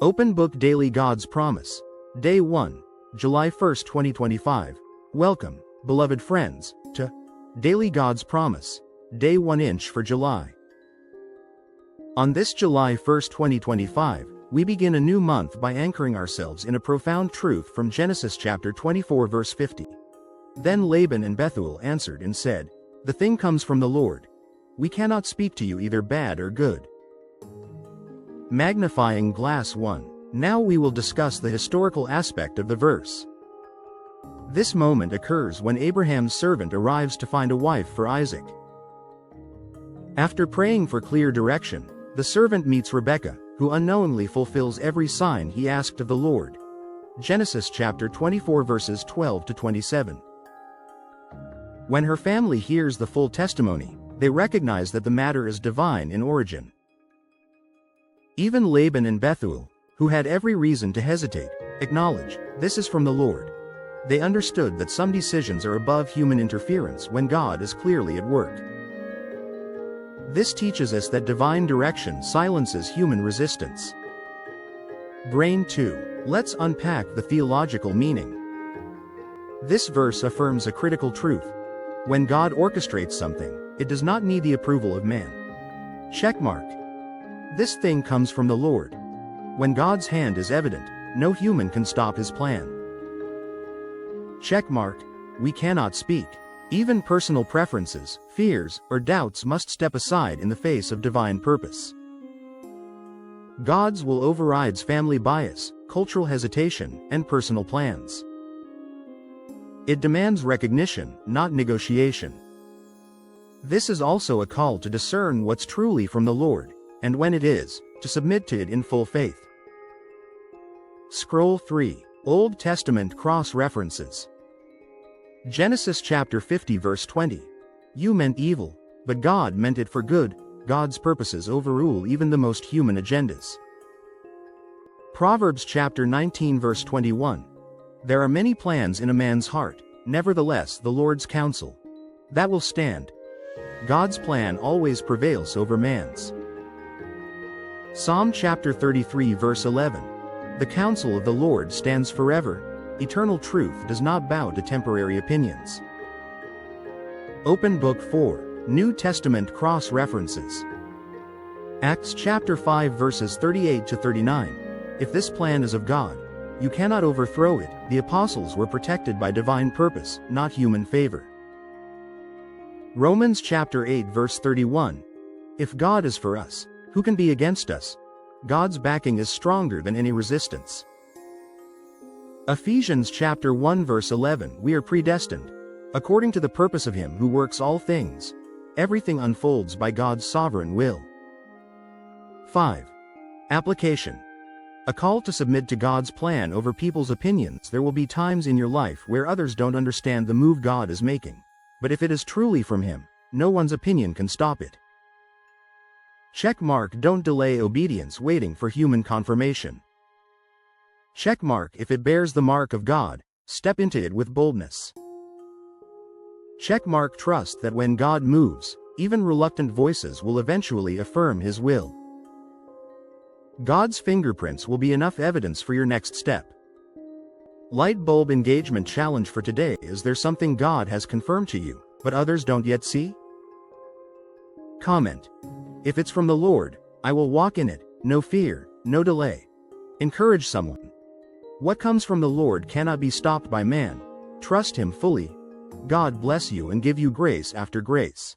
Open Book Daily God's Promise. Day 1, July 1, 2025. Welcome, beloved friends, to Daily God's Promise, Day 1 for July. On this July 1, 2025, we begin a new month by anchoring ourselves in a profound truth from Genesis chapter 24 verse 50. Then Laban and Bethuel answered and said, "The thing comes from the Lord. We cannot speak to you either bad or good." Magnifying glass 1. Now we will discuss the historical aspect of the verse. This moment occurs when Abraham's servant arrives to find a wife for Isaac. After praying for clear direction, the servant meets Rebekah, who unknowingly fulfills every sign he asked of the Lord. Genesis chapter 24 verses 12 to 27. When her family hears the full testimony, they recognize that the matter is divine in origin. Even Laban and Bethuel, who had every reason to hesitate, acknowledge, this is from the Lord. They understood that some decisions are above human interference when God is clearly at work. This teaches us that divine direction silences human resistance. Brain 2. Let's unpack the theological meaning. This verse affirms a critical truth. When God orchestrates something, it does not need the approval of man. Checkmark. This thing comes from the Lord. When God's hand is evident, no human can stop his plan. Checkmark. We cannot speak. Even personal preferences, fears, or doubts must step aside in the face of divine purpose. God's will overrides family bias, cultural hesitation, and personal plans. It demands recognition, not negotiation. This is also a call to discern what's truly from the Lord, and when it is, to submit to it in full faith. Scroll 3. Old Testament cross-references. Genesis chapter 50 verse 20. You meant evil, but God meant it for good. God's purposes overrule even the most human agendas. Proverbs chapter 19 verse 21. There are many plans in a man's heart, nevertheless the Lord's counsel that will stand. God's plan always prevails over man's. Psalm chapter 33 verse 11. The counsel of the Lord stands forever. Eternal truth does not bow to temporary opinions. Open Book 4. New Testament cross-references. Acts chapter 5 verses 38 to 39. If this plan is of God, you cannot overthrow it. The apostles were protected by divine purpose, not human favor. Romans chapter 8 verse 31. If God is for us, who can be against us? God's backing is stronger than any resistance. Ephesians chapter 1 verse 11. We are predestined, according to the purpose of Him who works all things. Everything unfolds by God's sovereign will. 5. Application. A call to submit to God's plan over people's opinions. There will be times in your life where others don't understand the move God is making. But if it is truly from Him, no one's opinion can stop it. Checkmark. Don't delay obedience waiting for human confirmation. Checkmark. If it bears the mark of God, step into it with boldness. Checkmark. Trust that when God moves, even reluctant voices will eventually affirm His will. God's fingerprints will be enough evidence for your next step. Light bulb engagement challenge for today. Is there something God has confirmed to you, but others don't yet see? Comment. If it's from the Lord, I will walk in it, no fear, no delay. Encourage someone. What comes from the Lord cannot be stopped by man. Trust Him fully. God bless you and give you grace after grace.